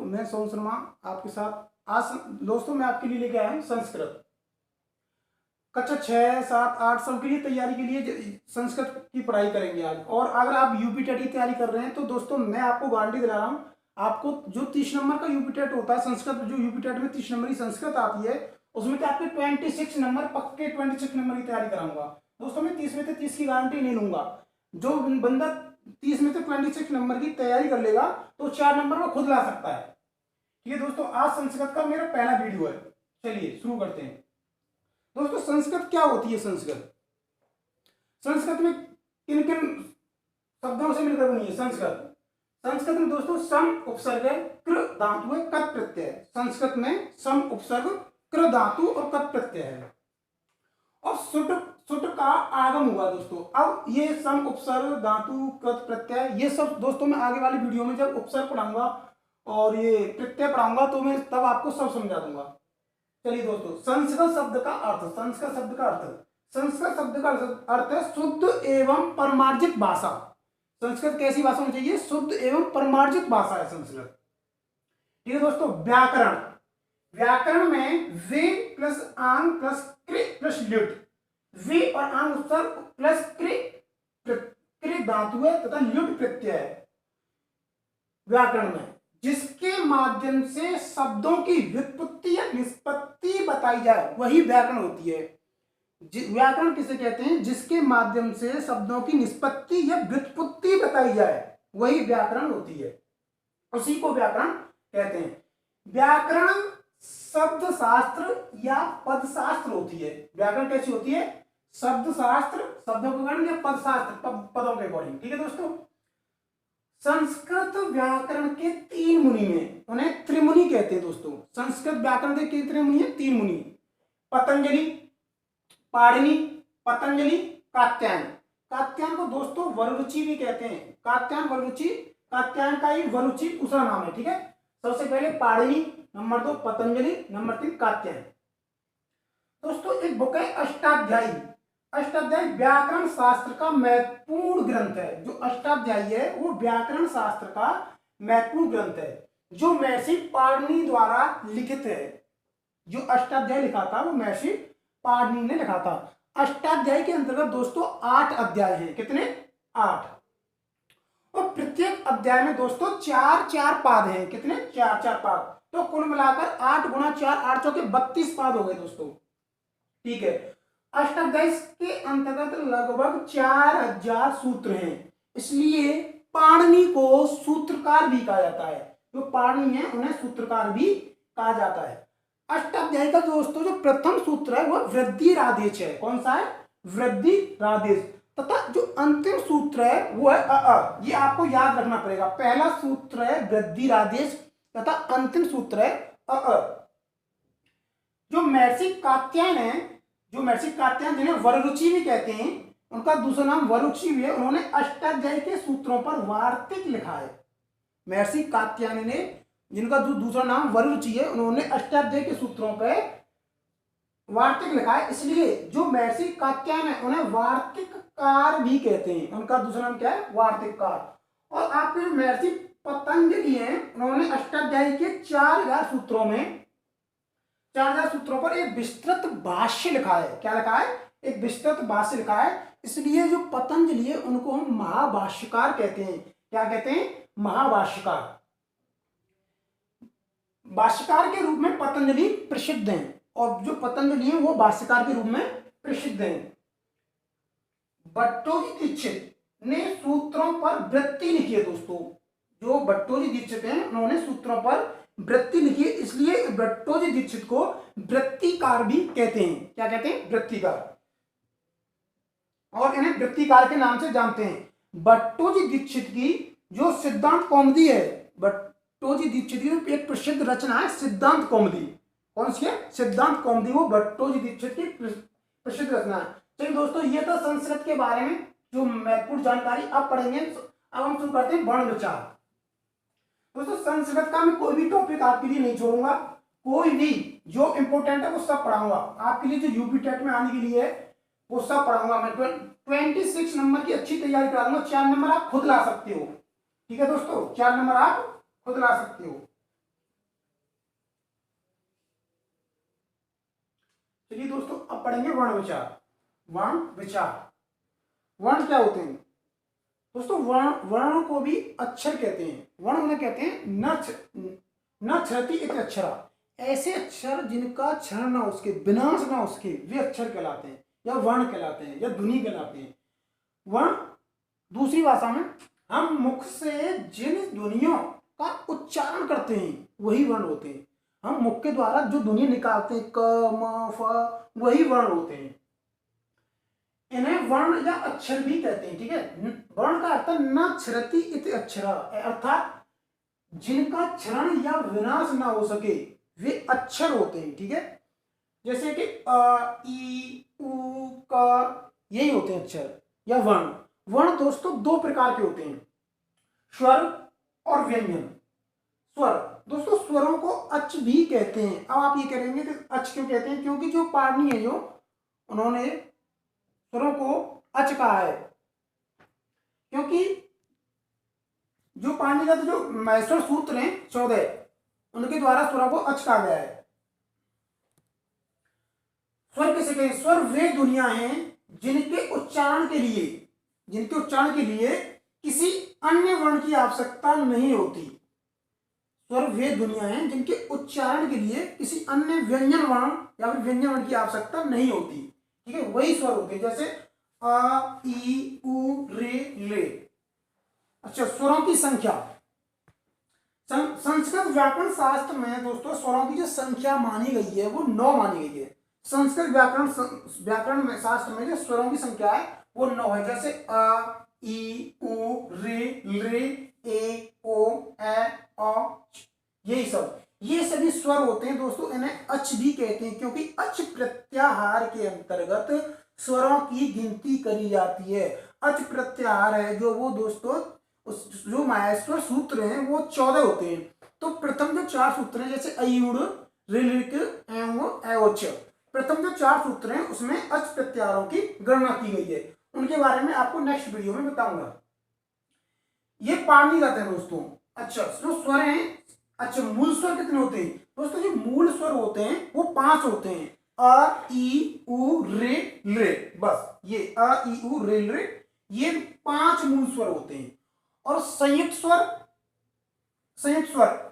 मैं सोम शर्मा आपके साथ आज दोस्तों मैं आपके लिए लेके आया हूँ संस्कृत। कक्षा 6, 7, 8 सबके लिए तैयारी के लिए संस्कृत की पढ़ाई करेंगे आज। और अगर आप यूपी टेट की तैयारी कर रहे हैं तो दोस्तों मैं आपको गारंटी दिला रहा हूँ, आपको जो 30 नंबर का यूपी टेट होता है संस्कृत, जो यूपी टेट में 30 नंबर की संस्कृत आती है उसमें तो आपके 26 नंबर पक्के 26 नंबर की तैयारी कराऊंगा। दोस्तों मैं 30 में से 30 की गारंटी नहीं लूंगा। जो बंदा 30 में से 26 नंबर की तैयारी कर लेगा तो 4 नंबर वो खुद ला सकता है। ठीक है दोस्तों, आज संस्कृत का मेरा पहला वीडियो है। चलिए शुरू करते हैं। दोस्तों संस्कृत क्या होती है? संस्कृत में किन किन शब्दों से मिलकर बनी है संस्कृत? संस्कृत में दोस्तों सम उपसर्ग है, कृ धातु है, कत प्रत्यय है। संस्कृत में सम उपसर्ग, कृ धातु और कत प्रत्यय है। और सुट सुट का आगम हुआ दोस्तों। अब ये सम उपसर्ग, धातु, कृत प्रत्यय, ये सब दोस्तों मैं आगे वाली वीडियो में जब उपसर्ग पढ़ाऊंगा और ये प्रत्यय पढ़ाऊंगा तो मैं तब आपको सब समझा दूंगा। चलिए दोस्तों, संस्कृत शब्द का अर्थ। संस्कृत शब्द का अर्थ है शुद्ध एवं परमार्जित भाषा। संस्कृत कैसी भाषा होनी चाहिए? शुद्ध एवं परमार्जित भाषा है संस्कृत। ठीक है दोस्तों, व्याकरण। व्याकरण में वे प्लस आंग प्लस कृ प्लस ल्युट, वे और आंग उपसर्ग प्लस कृ धातु है तथा ल्युट प्रत्यय है। व्याकरण में जिसके माध्यम से शब्दों की व्युत्पत्ति या निष्पत्ति बताई जाए वही व्याकरण होती है। व्याकरण किसे कहते हैं? जिसके माध्यम से शब्दों की निष्पत्ति या व्युत्पत्ति बताई जाए वही व्याकरण होती है, उसी को व्याकरण कहते हैं। व्याकरण शब्द शास्त्र या पद शास्त्र होती है। व्याकरण कैसी होती है? शब्द शास्त्र, शब्दों के अकॉर्डिंग, या पद शास्त्र, पदों के अकॉर्डिंग। ठीक है दोस्तों, संस्कृत व्याकरण के 3 मुनि हैं, उन्हें त्रिमुनि कहते हैं दोस्तों। संस्कृत व्याकरण के कितने मुनि हैं? 3 मुनि, पतंजलि, पाणिनि, पतंजलि, कात्यायन। कात्यायन को दोस्तों वररुचि भी कहते हैं। कात्यायन, वररुचि, कात्यायन का ही वररुचि दूसरा नाम है। ठीक है, सबसे पहले पाणिनि, नंबर 2 पतंजलि, नंबर 3 कात्यायन। दोस्तों एक बुक है अष्टाध्यायी। अष्टाध्यायी व्याकरण शास्त्र का महत्वपूर्ण ग्रंथ है। जो अष्टाध्यायी है वो व्याकरण शास्त्र का महत्वपूर्ण ग्रंथ है, जो महर्षि पाणिनि द्वारा लिखित है। जो अष्टाध्यायी लिखा था वो महर्षि पाणिनि ने लिखा था। अष्टाध्यायी के अंतर्गत दोस्तों 8 अध्याय हैं। कितने? 8। और प्रत्येक अध्याय में दोस्तों 4-4 पाद हैं। कितने? 4-4 पाद। तो कुल मिलाकर 8 गुणा 4, 8 चौके 32 पाद हो गए दोस्तों। ठीक है, अष्टाध्यायी के अंतर्गत लगभग 4000 सूत्र हैं, इसलिए पाणिनि को सूत्रकार भी कहा जाता है। जो पाणिनि है उन्हें सूत्रकार भी कहा जाता है। अष्टाध्यायी का दोस्तों जो प्रथम सूत्र है वह वृद्धिरादेश है। कौन सा है? वृद्धिरादेश। तथा जो अंतिम सूत्र है वो है अ। ये आपको याद रखना पड़ेगा। पहला सूत्र है वृद्धिरादेश तथा अंतिम सूत्र है अ। जो महर्षि कात्यायन है, जिन्हें वररुचि भी कहते हैं, उनका दूसरा नाम वररुचि भी है। उन्होंने अष्टाध्यायी के सूत्रों पर वार्तिक लिखा है। महर्षि कात्यायन ने, जिनका जो दूसरा नाम वररुचि है, उन्होंने अष्टाध्यायी के सूत्रों पर वार्तिक लिखा है। इसलिए जो महर्षि कात्यायन है उन्हें वार्तिककार भी कहते हैं। उनका दूसरा नाम क्या है? वार्तिककार। और आपके महर्षि पतंजलि हैं, उन्होंने अष्टाध्यायी के 4000 सूत्रों में 4000 सूत्रों पर एक विस्तृत भाष्य लिखा है। क्या लिखा है? एक विस्तृत भाष्य लिखा है। इसलिए जो पतंजलि है उनको हम महाभाष्यकार कहते हैं। क्या कहते हैं? महाभाष्यकार। भाष्यकार के रूप में पतंजलि प्रसिद्ध हैं, और जो पतंजलि है वो भाष्यकार के रूप में प्रसिद्ध हैं। भट्टोजी दीक्षित ने सूत्रों पर वृत्ति लिखी है दोस्तों। जो भट्टोजी दीक्षित हैं उन्होंने सूत्रों पर वृत्ति लिखी है, इसलिए भट्टोजी दीक्षित को वृत्तिकार भी कहते हैं। क्या कहते हैं? वृत्तिकार। और इन्हें वृत्तिकार के नाम से जानते हैं। भट्टोजी दीक्षित की जो सिद्धांत कौमुदी है, भट्टोजी दीक्षित की एक प्रसिद्ध रचना है सिद्धांत कौमुदी। कौन सी है? सिद्धांत कौमुदी। वो भट्टोजी दीक्षित की प्रसिद्ध रचना है। चलिए दोस्तों, ये था संस्कृत के बारे में जो महत्वपूर्ण जानकारी। अब पढ़ेंगे, अब हम शुरू करते हैं वर्ण विचार। दोस्तों संस्कृत का मैं कोई भी टॉपिक आपके लिए नहीं छोड़ूंगा। कोई भी जो इंपॉर्टेंट है वो सब पढ़ाऊंगा आपके लिए। जो यूपी टेट में आने के लिए है वो सब पढ़ाऊंगा मैं। 26 नंबर की अच्छी तैयारी करा दूंगा। 4 नंबर आप खुद ला सकते हो। ठीक है दोस्तों, 4 नंबर आप खुद ला सकते हो। चलिए दोस्तों अब पढ़ेंगे वर्ण विचार। वर्ण विचार, वर्ण क्या होते हैं दोस्तों? वर्णों को भी अक्षर कहते हैं। वर्ण उन्हें कहते हैं न क्षरति इति अक्षरा, ऐसे अक्षर जिनका क्षरण ना उसके, विनाश ना उसके, वे अक्षर कहलाते हैं या वर्ण कहलाते हैं या ध्वनि कहलाते हैं। वर्ण, दूसरी भाषा में हम मुख से जिन ध्वनियों का उच्चारण करते हैं वही वर्ण होते हैं। हम मुख के द्वारा जो ध्वनि निकालते हैं क म फ, वही वर्ण होते हैं। इन्हें वर्ण या अक्षर भी कहते हैं। ठीक है, वर्ण का अर्थ न क्षरति इति अक्षरा, अर्थात जिनका क्षरण या विनाश ना हो सके वे अक्षर होते हैं। ठीक है, जैसे कि अ ई उ क, यही होते हैं अक्षर या वर्ण। वर्ण दोस्तों दो प्रकार के होते हैं, स्वर और व्यंजन। स्वर दोस्तों, स्वरों को अच भी कहते हैं। अब आप ये करेंगे कि अच क्यों कहते हैं? क्योंकि जो पाणिनि है, जो उन्होंने स्वरों को अच कहा है, क्योंकि जो पाणिनि का जो मैस्वर सूत्र हैं 14, उनके द्वारा स्वरों को अच कहा गया है। स्वर किसे कहते हैं? स्वर वे ध्वनियां हैं जिनके उच्चारण के लिए किसी अन्य वर्ण की आवश्यकता नहीं होती। स्वर वे ध्वनियां हैं जिनके उच्चारण के लिए किसी अन्य व्यंजन वर्ण या फिर व्यंजन वर्ण की आवश्यकता नहीं होती। ठीक है, वही स्वर होते हैं, जैसे अ ई उ रे ले। अच्छा, स्वरों की संख्या। संस्कृत व्याकरण शास्त्र में दोस्तों स्वरों की जो संख्या मानी गई है वो 9 मानी गई है। संस्कृत व्याकरण में शास्त्र में जो स्वरों की संख्या है वो 9 है। जैसे अ ई उ रे ए ओ ए औ, यही सब, ये सभी स्वर होते हैं दोस्तों। इन्हें अच भी कहते हैं क्योंकि अच प्रत्याहार के अंतर्गत स्वरों की गिनती करी जाती है। अच प्रत्याहार है जो वो दोस्तों जो माहेश्वर सूत्र हैं वो 14 होते हैं। तो प्रथम जो 4 सूत्र हैं, जैसे अयुड़ ऋलिक एवं एवोच, प्रथम जो 4 सूत्र हैं उसमें अच प्रत्याहारों की गणना की गई है। उनके बारे में आपको नेक्स्ट वीडियो में बताऊंगा। ये पाणिनिगत है दोस्तों। अच्छा, जो स्वर हैं, अच्छा मूल स्वर कितने होते हैं दोस्तों? जो मूल स्वर होते हैं वो 5 होते हैं, अ ई उ रे ले, बस ये अ ई उ रे ले, ये 5 मूल स्वर होते हैं। और संयुक्त स्वर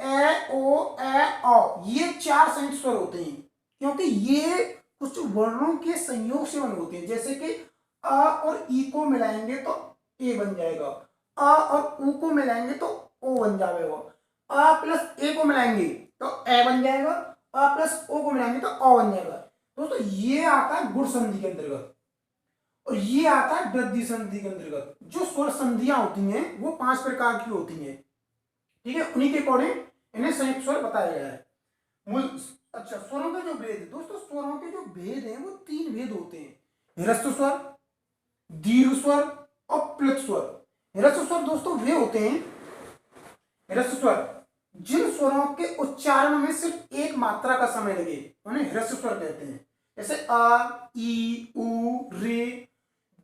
ए ओ ए औ, ये 4 संयुक्त स्वर होते हैं क्योंकि ये कुछ वर्णों के संयोग से बने होते हैं। जैसे कि अ और ई को मिलाएंगे तो ए बन जाएगा, अ और उ को मिलाएंगे तो ओ बन जाएगा, अ प्लस ए को मिलाएंगे तो ए बन जाएगा, अ प्लस ओ को मिलाएंगे तो ओ बन जाएगा। दोस्तों ये आता है गुण संधि के अंतर्गत और ये आता है वृद्धि संधि के अंतर्गत। जो स्वर संधियां होती हैं वो 5 प्रकार की होती हैं। ठीक है, उन्हीं के अकॉर्डिंग इन्हें संयुक्त स्वर बताया गया है। मूल, अच्छा स्वरों के जो भेद दोस्तों, स्वरों के जो भेद हैं वो 3 भेद होते हैं, ह्रस्व स्वर, दीर्घ स्वर और प्लुत स्वर। ह्रस्व स्वर दोस्तों वे होते हैं, ह्रस्व स्वर जिन स्वरों के उच्चारण में सिर्फ एक मात्रा का समय लगे उन्हें ह्रस्व स्वर कहते हैं। जैसे अ ई उ रे।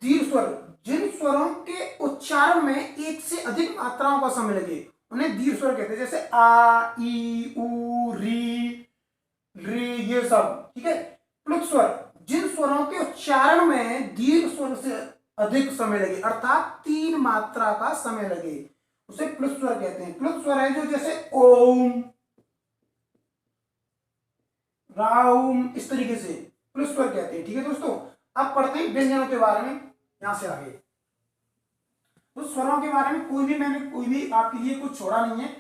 दीर्घ स्वर जिन स्वरों के उच्चारण में एक से अधिक मात्राओं का समय लगे उन्हें दीर्घ स्वर कहते हैं। जैसे आ ई उ री ये सब। ठीक है, प्लुत स्वर जिन स्वरों के उच्चारण में दीर्घ स्वर से अधिक समय लगे अर्थात 3 मात्रा का समय लगे उसे प्लुत स्वर कहते हैं। प्लुत स्वर है जो जैसे ओम, राउम, इस तरीके से प्लुत स्वर कहते हैं। ठीक है दोस्तों, अब पढ़ते हैं व्यंजनों के बारे में यहां से आगे। तो स्वरों के बारे में मैंने कोई भी आपके लिए कुछ छोड़ा नहीं है।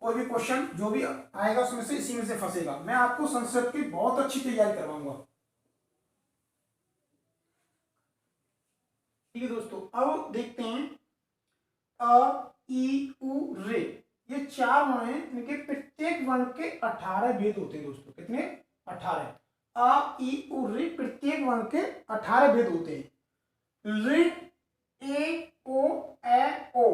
कोई भी क्वेश्चन जो भी आएगा उसमें से इसी में से फंसेगा। मैं आपको संस्कृत की बहुत अच्छी तैयारी करवाऊंगा। ठीक है दोस्तों, अब देखते हैं अ ई उ रे, ये 4 वर्ण हैं। इनके प्रत्येक वर्ण के 18 भेद होते हैं दोस्तों। कितने? 18। अ ई उ रे प्रत्येक वर्ण के 18 भेद होते हैं। ऋ ए ओ ए ओ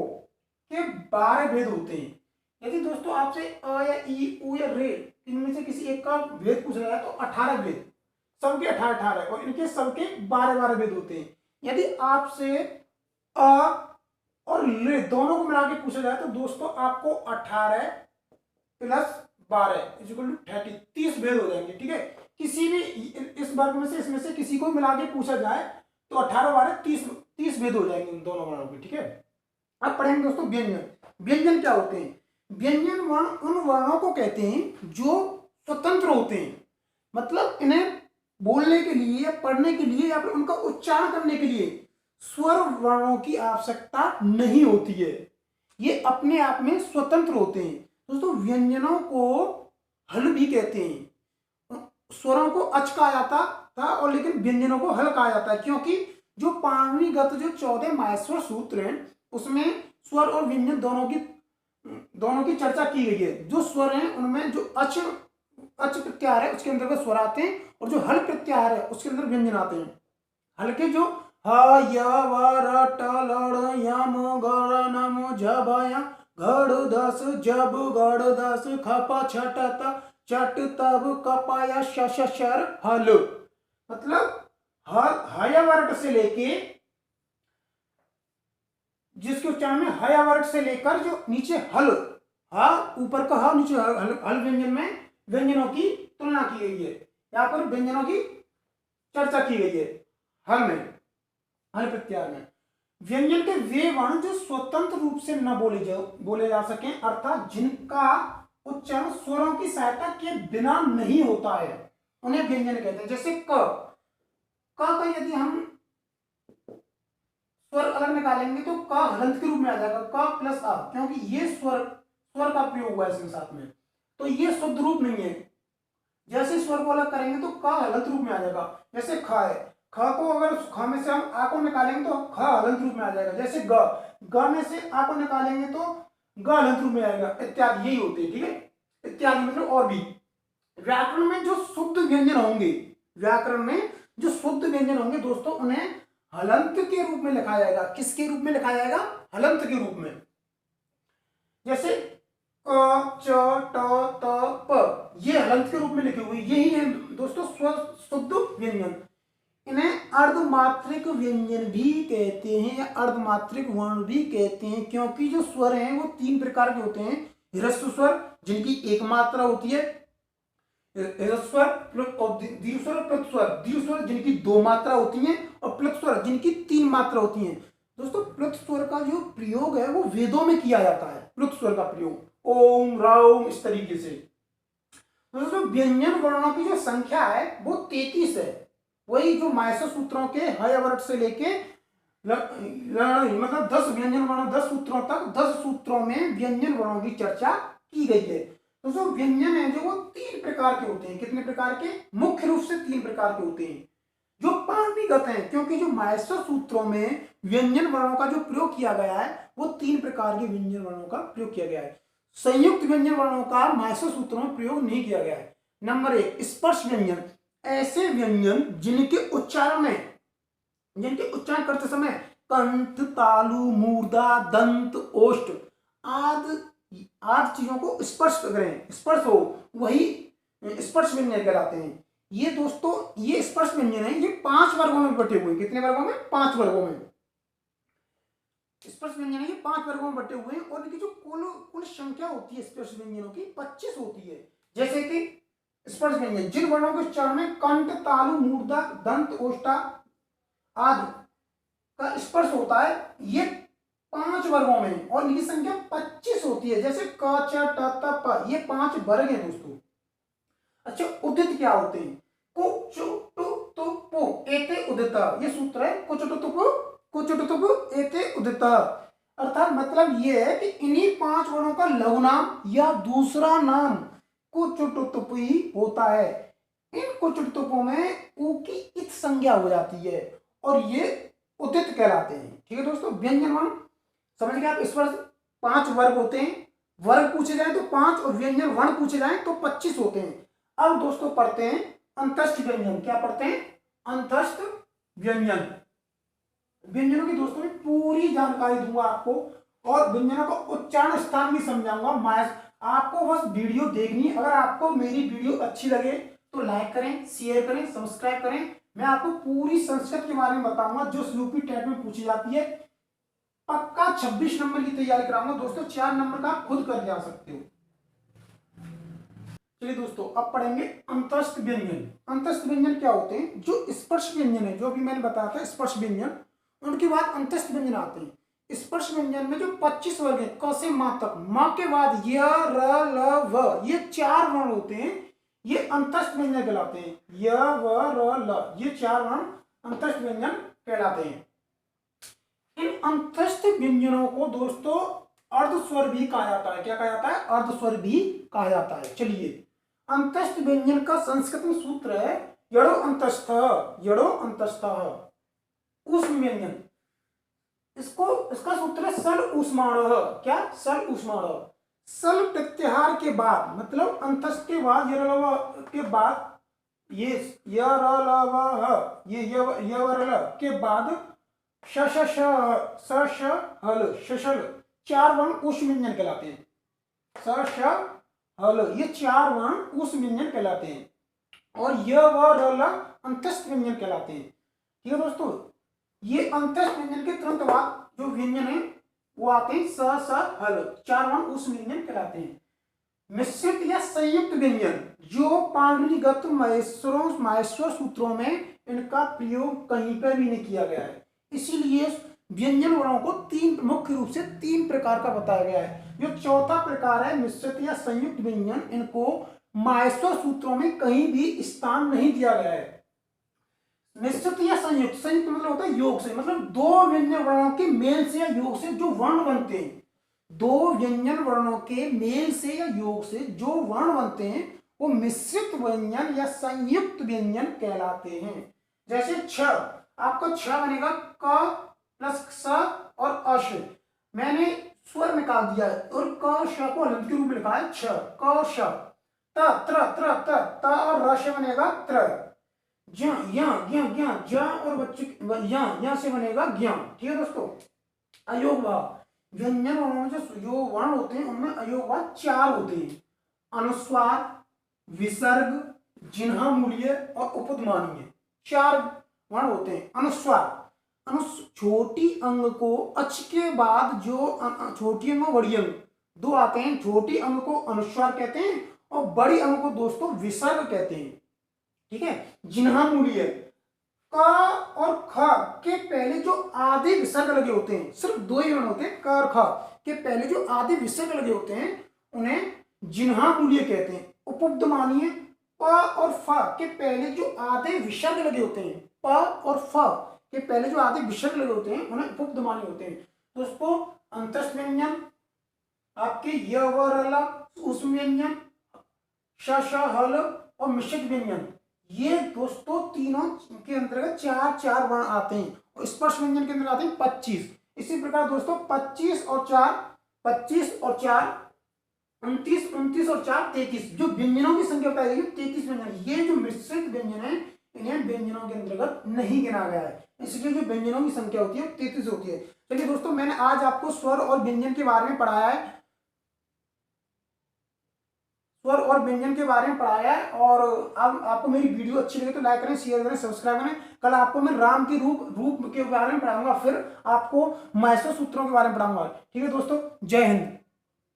के 12 भेद होते हैं। यदि दोस्तों आपसे अ या ई उ या रे इनमें से किसी एक का भेद पूछ रहा है तो 18 भेद, सबके 18 और इनके सबके 12 भेद होते हैं। यदि आपसे अ और ले दोनों को मिला के पूछा जाए तो दोस्तों आपको 18 प्लस 12 इक्वल टू 30, 30 भेद हो जाएंगे। ठीक है, किसी भी इस वर्ग में से इसमें से किसी को मिला के पूछा जाए तो 18 12 30 भेद हो जाएंगे इन दोनों वर्णों के। ठीक है, अब पढ़ेंगे दोस्तों व्यंजन। व्यंजन क्या होते हैं? व्यंजन वर्ण उन वर्णों को कहते हैं जो स्वतंत्र होते हैं, मतलब इन्हें बोलने के लिए या पढ़ने के लिए या फिर उनका उच्चारण करने के लिए स्वर वर्णों की आवश्यकता नहीं होती है, ये अपने आप में स्वतंत्र होते हैं। दोस्तों व्यंजनों को हल भी कहते हैं। स्वरों को अच कहा जाता था और लेकिन व्यंजनों को हल कहा जाता है, क्योंकि जो पाणिनिगत जो 14 माहेश्वर सूत्र हैं उसमें स्वर और व्यंजन दोनों की चर्चा की गई है। जो स्वर हैं उनमें जो अच प्रत्याहार है उसके अंतर्गत स्वर आते हैं और जो हल प्रत्याहार है उसके अंदर व्यंजन आते हैं। हल्के जो ह य व र ट ल य म ग र न म झ भ य घड़ दस जब गड़ दस खप छट त चट तब कपाया शर हल, मतलब हय वर्ग से लेके जिसके उच्चारण में हय वर्ग से लेकर जो नीचे हल, हा ऊपर का हा नीचे हल व्यंजन में व्यंजनों की तुलना की गई है, यहाँ पर व्यंजनों की चर्चा की गई है हल में, हल प्रत्याहार में। व्यंजन के वे वर्ण जो स्वतंत्र रूप से न बोले जा सके, अर्थात जिनका उच्चारण स्वरों की सहायता के बिना नहीं होता है, उन्हें व्यंजन कहते हैं। जैसे क का यदि हम स्वर अलग निकालेंगे तो क हलंत के रूप में आ जाएगा, क प्लस आ, क्योंकि ये स्वर का प्रयोग हुआ है इसके साथ में, तो ये शुद्ध रूप नहीं है। जैसे स्वर को अलग करेंगे तो क हलंत रूप में आ जाएगा। जैसे ख है, ख को अगर ख में से हम आ को निकालेंगे तो ख हलंत रूप में आ जाएगा। जैसे ग में से आ को निकालेंगे तो ग हलंत रूप में आएगा, इत्यादि यही होते हैं। ठीक है, इत्यादि मतलब और भी। व्याकरण में जो शुद्ध व्यंजन होंगे, व्याकरण में जो शुद्ध व्यंजन होंगे दोस्तों, उन्हें हलंत के रूप में लिखा जाएगा। किसके रूप में लिखा जाएगा? हलंत के रूप में। जैसे क च ट त प, ये हलंत के रूप में लिखे हुए, यही है दोस्तों शुद्ध व्यंजन। इन्हें अर्धमात्रिक व्यंजन भी कहते हैं या अर्धमात्रिक वर्ण भी कहते हैं, क्योंकि जो स्वर हैं वो 3 प्रकार के होते हैं। ह्रस्व स्वर जिनकी एक मात्रा होती है, ह्रस्व स्वर और दीर्घ स्वर, प्लुत स्वर, दीर्घ स्वर जिनकी 2 मात्रा होती हैं और प्लुत स्वर जिनकी 3 मात्रा होती हैं। दोस्तों प्लुत स्वर का जो प्रयोग है वो वेदों में किया जाता है। प्लुत स्वर का प्रयोग ओम राम इस तरीके से। दोस्तों व्यंजन वर्णों की जो संख्या है वो 33 है। वही जो माहेश्वर सूत्रों के हय वर्ग से लेके मतलब 10 व्यंजन वर्णों 10 सूत्रों तक, 10 सूत्रों में व्यंजन वर्णों की चर्चा की गई है। दोस्तों व्यंजन है जो वो 3 प्रकार के होते हैं। कितने प्रकार के? मुख्य रूप से 3 प्रकार के होते हैं जो पाणिनिगत हैं, क्योंकि जो माहेश्वर सूत्रों में व्यंजन वर्णों का जो प्रयोग किया गया है वो 3 प्रकार के व्यंजन वर्णों का प्रयोग किया गया है। संयुक्त व्यंजन वर्णों का माहेश्वर सूत्रों में प्रयोग नहीं किया गया है। नंबर 1 स्पर्श व्यंजन, ऐसे व्यंजन जिनके उच्चारण करते समय कंठ, तालु, मूर्धा, दंत, ओष्ठ आदि चीजों को स्पर्श करें, स्पर्श हो, वही स्पर्श व्यंजन कहलाते हैं। ये दोस्तों ये स्पर्श व्यंजन है, ये 5 वर्गों में बटे हुए हैं। कितने वर्गों में? 5 वर्गों में स्पर्श व्यंजन है, ये 5 वर्गों में बटे हुए हैं और इनकी जो कुल संख्या होती है स्पर्श व्यंजनों की 25 होती है। जैसे कि स्पर्श व्यंजन जिन वर्णों के उच्चारण में कंठ, तालु, मूर्धा, दंत, ओष्ठा आदि का स्पर्श होता है, ये 5 वर्गों में और इनकी संख्या 25 होती है। जैसे क, च, ट, त, प, ये 5 वर्ग हैं दोस्तों। अच्छा उदित क्या होते हैं? कु, चु, टु, तु, पु, एते उदित, ये सूत्र है कुचुटुपु एते उदित। अर्थात मतलब ये है कि इन्हीं 5 वर्णों का लघु नाम या दूसरा नाम कुचुटुपु ही होता है। इन कुचुटुपु में उ की इत संज्ञा हो जाती है और ये उदित कहलाते हैं। ठीक है दोस्तों, व्यंजन वर्ण समझ गए आप। इस वर्ष 5 वर्ग होते हैं, वर्ग पूछे जाए तो 5 और व्यंजन वर्ण पूछे जाए तो 25 होते हैं। अब दोस्तों पढ़ते हैं अंतस्थ व्यंजन। क्या पढ़ते हैं? अंतस्थ व्यंजन। व्यंजनों की दोस्तों मैं पूरी जानकारी दूंगा आपको और व्यंजनों का उच्चारण स्थान भी समझाऊंगा। आपको बस वीडियो देखनी है। अगर आपको मेरी वीडियो अच्छी लगे तो लाइक करें, शेयर करें, सब्सक्राइब करें। मैं आपको पूरी संस्कृत के बारे में बताऊंगा जो यूपी टेट में पूछी जाती है। पक्का 26 नंबर की तैयारी कराऊंगा दोस्तों, 4 नंबर का आप खुद कर जा सकते हो। चलिए दोस्तों अब पढ़ेंगे अंतस्थ व्यंजन। अंतस्थ व्यंजन क्या होते हैं? जो स्पर्श व्यंजन है, जो भी मैंने बताया था स्पर्श व्यंजन, उनके बाद अंतस्थ व्यंजन आते हैं। स्पर्श व्यंजन में जो 25 वर्ग है, क से मां तक, मां के बाद य, र, ल, व, ये 4 वर्ण होते हैं, ये अंतस्थ व्यंजन कहलाते हैं। य, व, र, ल, ये 4 वर्ण अंतस्थ व्यंजन कहलाते हैं। इन अंतस्थ व्यंजनों को दोस्तों अर्धस्वर भी कहा जाता है। क्या कहा जाता है? अर्धस्वर भी कहा जाता है। चलिए, अंतस्थ व्यंजन का संस्कृत में सूत्र है यड़ो अंतस्थ, यड़ो अंतस्थ। ऊष्म व्यंजन, इसका सूत्र है सल ऊष्माण। क्या? सल ऊष्माण। सल प्रत्याहार के बाद, मतलब अंतस्थ के बाद, के बाद ये य, र, ल, व, ये य, व, र, ल के बाद श, श, श, श, हल, शशल, 4 वर्ण ऊष्म व्यंजन कहलाते हैं। स, श, हल, ये 4 वर्ण ऊष्म व्यंजन कहलाते हैं। और य, व, र, ल अंतस्थ व्यंजन कहलाते हैं। ठीक है दोस्तों, ये अंतस्थ व्यंजन के तुरंत बाद जो व्यंजन है वो आते हैं स, स, हल, 4 वर्ण ऊष्म व्यंजन कहलाते हैं। मिश्रित या संयुक्त व्यंजन, जो पाणिनिगत माहेश्वर सूत्रों में इनका प्रयोग कहीं पर भी नहीं किया गया है, इसीलिए व्यंजन वर्णों को मुख्य रूप से 3 प्रकार का बताया गया है। जो चौथा प्रकार है मिश्रित या संयुक्त व्यंजन, इनको माहेश्वर सूत्रों में कहीं भी स्थान नहीं दिया गया है। मिश्रित या संयुक्त, संयुक्त मतलब होता है योग से, मतलब 2 व्यंजन वर्णों के मेल से या योग से जो वर्ण बनते हैं, 2 व्यंजन वर्णों के मेल से या योग से जो वर्ण बनते हैं वो मिश्रित व्यंजन या संयुक्त व्यंजन कहलाते हैं। जैसे छ, आपका छ बनेगा क प्लस स और अश, मैंने स्वर निकाल दिया है और क श को हलंत के रूप में लिखा है छ, क श। त, त्र, त्र, त और रश बनेगा त्र। ज्ञ, ज्ञ, ज्ञ, ज्ञ, ज और बच्चे से बनेगा ज्ञ। ठीक है दोस्तों, अयोग भाव, व्यंजन वर्णों में जो वर्ण होते हैं उनमें अयोग भाव 4 होते हैं। अनुस्वार, विसर्ग, जिन्हा मूल्य और उपध्मानीय, 4 वर्ण होते हैं। अनुस्वार, छोटी अंग को अच के बाद जो छोटी अंग और बड़ी अंग 2 आते हैं, छोटी अंग को अनुस्वार कहते हैं और बड़ी अंग को दोस्तों विसर्ग कहते हैं। ठीक है, जिन्हा मूल्य, क और ख के पहले जो आधे विसर्ग लगे होते हैं, सिर्फ 2 ही वर्ण होते हैं, क और ख के पहले जो आधे विसर्ग लगे होते हैं उन्हें जिन्हा मूल्य कहते हैं। उपध्मानीय, प और फ के पहले जो आधे विसर्ग लगे होते हैं, प और फ के पहले जो आधे विसर्ग लगे होते हैं उन्हें उपध्मानीय होते हैं। दोस्तों अंतस्थ व्यंजन आपके य, व, र, ल, ऊष्म व्यंजन, श, श, हल और मिश्रित व्यंजन, ये दोस्तों तीनों के अंतर्गत 4 वर्ण आते हैं और स्पर्श व्यंजन के अंदर आते हैं 25। इसी प्रकार दोस्तों 25 और 4 29 और 4 33 जो व्यंजनों की संख्या बताई गई है 33 व्यंजन। ये जो मिश्रित व्यंजन है इन्हें व्यंजनों के अंतर्गत नहीं गिना गया है, इसलिए जो व्यंजनों की संख्या होती है 33 होती है। चलिए दोस्तों, मैंने आज आपको स्वर और व्यंजन के बारे में पढ़ाया है, स्वर और व्यंजन के बारे में पढ़ाया है। और अब आपको मेरी वीडियो अच्छी लगे तो लाइक करें, शेयर करें, सब्सक्राइब करें। कल आपको मैं राम के रूप के बारे में पढ़ाऊंगा, फिर आपको माहेश्वर सूत्रों के बारे में पढ़ाऊंगा। ठीक है दोस्तों, जय हिंद।